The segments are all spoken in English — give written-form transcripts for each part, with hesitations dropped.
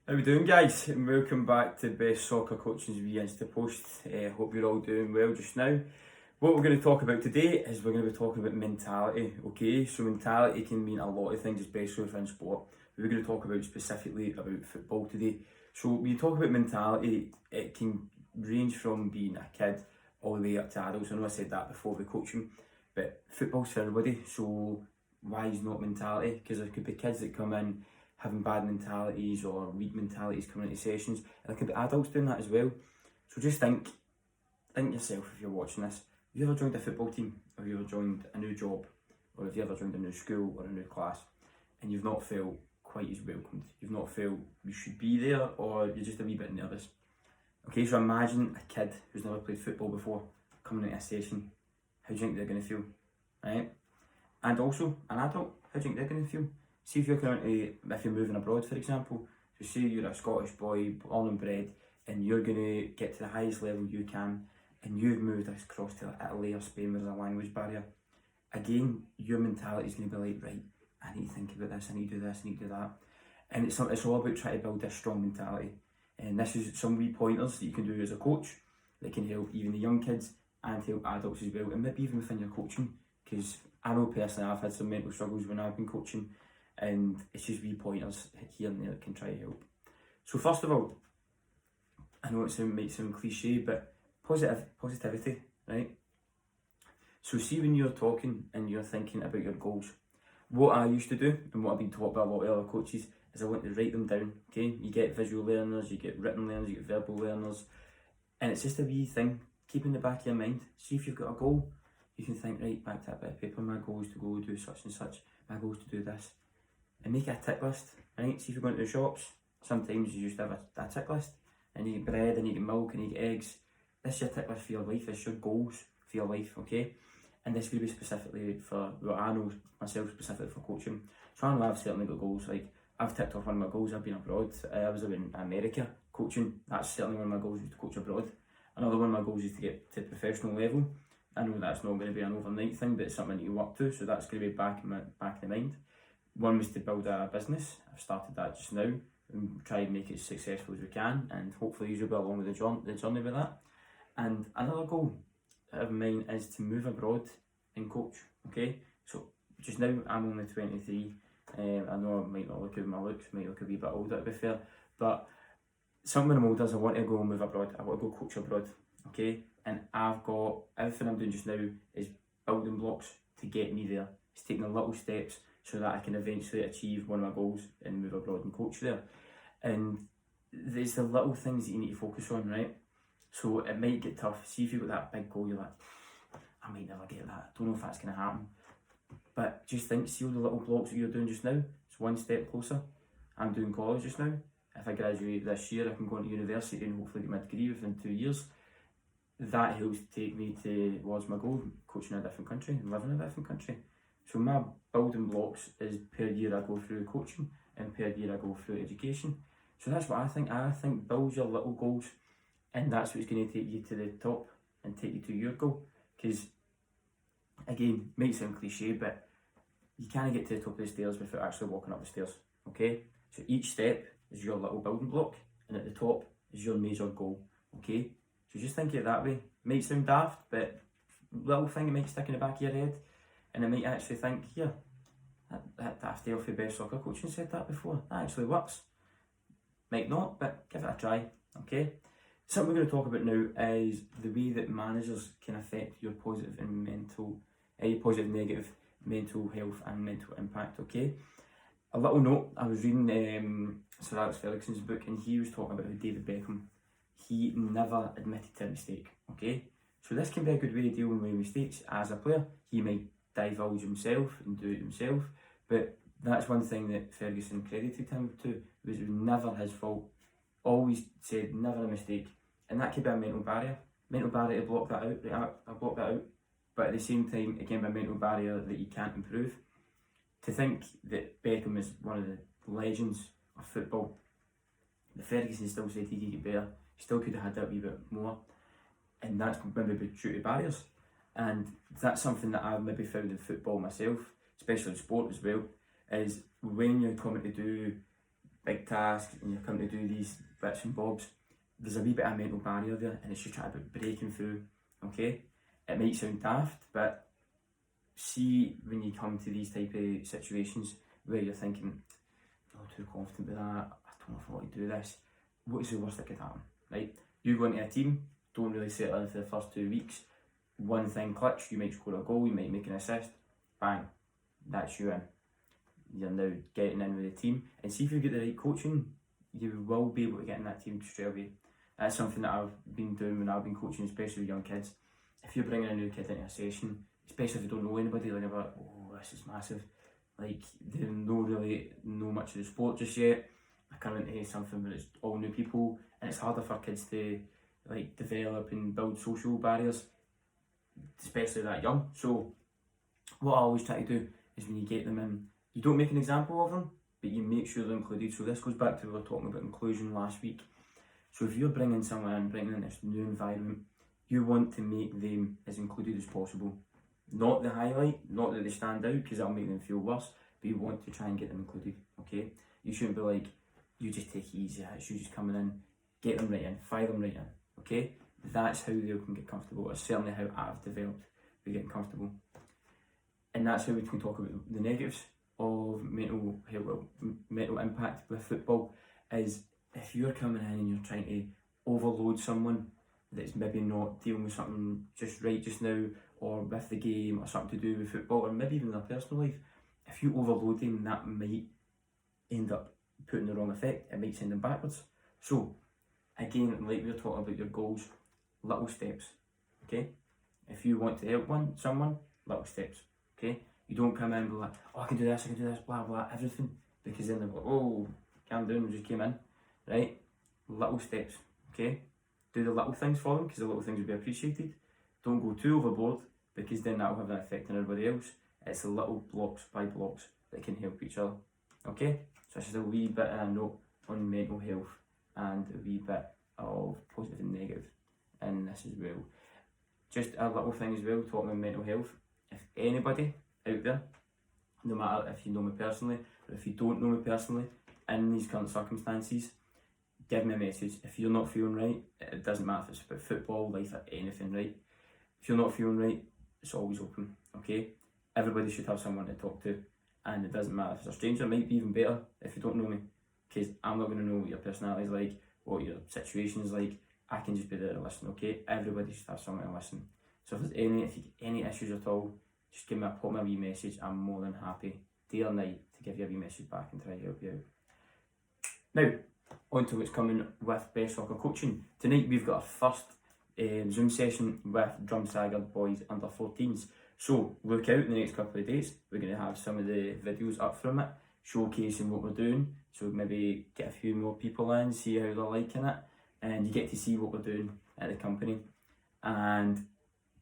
How we doing, guys? And welcome back to Best Soccer Coaching's wee Insta post. Hope you're all doing well just now. What we're going to talk about today is we're going to be talking about mentality. Okay, so mentality can mean a lot of things, especially within sport. We're going to talk about specifically about football today. So when you talk about mentality, it can range from being a kid all the way up to adults. I know I said that before with coaching, but football's for everybody. So why is not mentality? Because there could be kids that come in having bad mentalities or weak mentalities coming into sessions, and there could be adults doing that as well. So just think yourself if you're watching this. Have you ever joined a football team? Have you ever joined a new job? Or have you ever joined a new school or a new class and you've not felt quite as welcomed? You've not felt you should be there, or you're just a wee bit nervous. Okay, so imagine a kid who's never played football before coming into a session. How do you think they're going to feel? Right? And also, an adult, how do you think they're going to feel? See if you're currently, if you're moving abroad, for example, so say you're a Scottish boy, born and bred, and you're going to get to the highest level you can, and you've moved across to Italy or Spain with a language barrier. Again, your mentality is going to be like, right, I need to think about this, I need to do this, I need to do that. And it's all about trying to build this strong mentality. And this is some wee pointers that you can do as a coach that can help even the young kids and help adults as well, and maybe even within your coaching. Because I know personally I've had some mental struggles when I've been coaching, and it's just wee pointers here and there that can try to help. So first of all, I know it might sound cliche, but positivity, right? So see when you're talking and you're thinking about your goals, what I used to do and what I've been taught by a lot of other coaches is I want to write them down, okay? You get visual learners, you get written learners, you get verbal learners, and it's just a wee thing, keep in the back of your mind. See if you've got a goal, you can think, right, back to that bit of paper, my goal is to go do such and such, my goal is to do this. And make a tick list, right? See if you're going to the shops, sometimes you just have a tick list, and you get bread, and you get milk, and you get eggs. This is your tick list for your life, this is your goals for your life, okay? And this will be specifically for what I know myself, specifically for coaching. So I know I've certainly got goals, like I've ticked off one of my goals, I've been abroad, I was in America coaching, that's certainly one of my goals, is to coach abroad. Another one of my goals is to get to professional level. I know that's not going to be an overnight thing, but it's something that you work to, so that's going to be back in the mind. One was to build a business. I've started that just now and try and make it as successful as we can, and hopefully you'll be along with the journey with that. And another goal of mine is to move abroad and coach, okay? So just now I'm only 23, I know I might not look at my looks, might look a wee bit older to be fair, but something when I'm older is I want to go and move abroad, I want to go coach abroad, okay? And I've got, everything I'm doing just now is building blocks to get me there. It's taking the little steps so that I can eventually achieve one of my goals and move abroad and coach there. And there's the little things that you need to focus on, right? So it might get tough. See if you've got that big goal, you're like, I might never get that, don't know if that's going to happen. But just think, see all the little blocks that you're doing just now, it's one step closer. I'm doing college just now. If I graduate this year, I can go into university and hopefully get my degree within 2 years. That helps take me towards my goal, coaching in a different country and living in a different country. So my building blocks is per year I go through coaching and per year I go through education. So that's what I think. I think build your little goals, and that's what's going to take you to the top and take you to your goal. Because again, might sound cliche, but you can't get to the top of the stairs without actually walking up the stairs, okay? So each step is your little building block, and at the top is your major goal, okay? So just think of it that way. Might sound daft, but little thing it might stick in the back of your head, and I might actually think, here, that daft Dale for Best Soccer Coaching said that before, that actually works. Might not, but give it a try, okay? Something we're going to talk about now is the way that managers can affect your positive and negative mental health and mental impact, okay? A little note, I was reading Sir Alex Ferguson's book, and he was talking about how David Beckham, he never admitted to a mistake, okay? So this can be a good way of dealing with mistakes as a player. He might divulge himself and do it himself, but that's one thing that Ferguson credited him to, was it was never his fault. Always said never a mistake, and that could be a mental barrier to block that out, right? I block that out, but at the same time, again, a mental barrier that you can't improve. To think that Beckham is one of the legends of football, the Ferguson still said he could get better, he still could have had that wee bit more, and that's maybe due to barriers. And that's something that I've maybe found in football myself, especially in sport as well, is when you're coming to do big tasks and you're coming to do these bits and bobs, there's a wee bit of a mental barrier there, and it's just trying about breaking through, okay? It might sound daft, but see when you come to these type of situations where you're thinking, I'm not too confident with that, I don't know if I want to do this, what is the worst that could happen, right? You go into a team, don't really settle in for the first 2 weeks, one thing clicks, you might score a goal, you might make an assist, bang, that's you in. You're now getting in with the team, and see if you get the right coaching, you will be able to get in that team straight away. That's something that I've been doing when I've been coaching, especially with young kids. If you're bringing a new kid into a session, especially if you don't know anybody, like about, oh, this is massive, like they don't really know much of the sport just yet. I come into something where it's all new people, and it's harder for kids to like develop and build social barriers, especially that young. So what I always try to do is when you get them in, you don't make an example of them, but you make sure they're included. So this goes back to what we were talking about inclusion last week. So if you're bringing someone in, bringing in this new environment, you want to make them as included as possible. Not the highlight, not that they stand out, because that'll make them feel worse, but you want to try and get them included, okay? You shouldn't be like, you just take it easy, it's you just coming in, get them right in, fire them right in, okay? That's how they can get comfortable. It's certainly how I've developed with getting comfortable. And that's how we can talk about the negatives of mental health, mental impact with football, is if you're coming in and you're trying to overload someone that's maybe not dealing with something just right just now, or with the game, or something to do with football, or maybe even their personal life, if you overload them, that might end up putting the wrong effect. It might send them backwards. So again, like we were talking about your goals, little steps, okay? If you want to help someone, little steps, okay? You don't come in and be like, oh, I can do this, blah, blah, everything, because then they're like, oh, calm down, we just came in, right? Little steps, okay? Do the little things for them, because the little things will be appreciated. Don't go too overboard, because then that'll have an effect on everybody else. It's the little blocks by blocks that can help each other, okay? So this is a wee bit of a note on mental health, and a wee bit of positive and negative in this as well. Just a little thing as well, talking about mental health. If anybody out there, no matter if you know me personally, or if you don't know me personally, in these current circumstances, give me a message. If you're not feeling right, it doesn't matter if it's about football, life, or anything, right? If you're not feeling right, it's always open, okay? Everybody should have someone to talk to, and it doesn't matter if it's a stranger. It might be even better if you don't know me, because I'm not going to know what your personality is like, what your situation is like. I can just be there to listen, okay? Everybody should have someone to listen. So if you get any issues at all, just pop me a wee message. I'm more than happy, day or night, to give you a wee message back and try to help you out. Now, on to what's coming with Best Soccer Coaching. Tonight we've got our first Zoom session with Drumsagger boys under 14s. So look out in the next couple of days. We're going to have some of the videos up from it, showcasing what we're doing. So maybe get a few more people in, see how they're liking it, and you get to see what we're doing at the company. And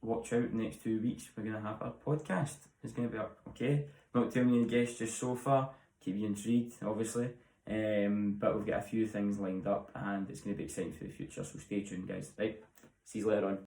watch out, the next 2 weeks we're going to have our podcast. It's going to be up, okay? Not telling you the guests just so far, keep you intrigued obviously, but we've got a few things lined up and it's going to be exciting for the future, so stay tuned guys, right? See you later on.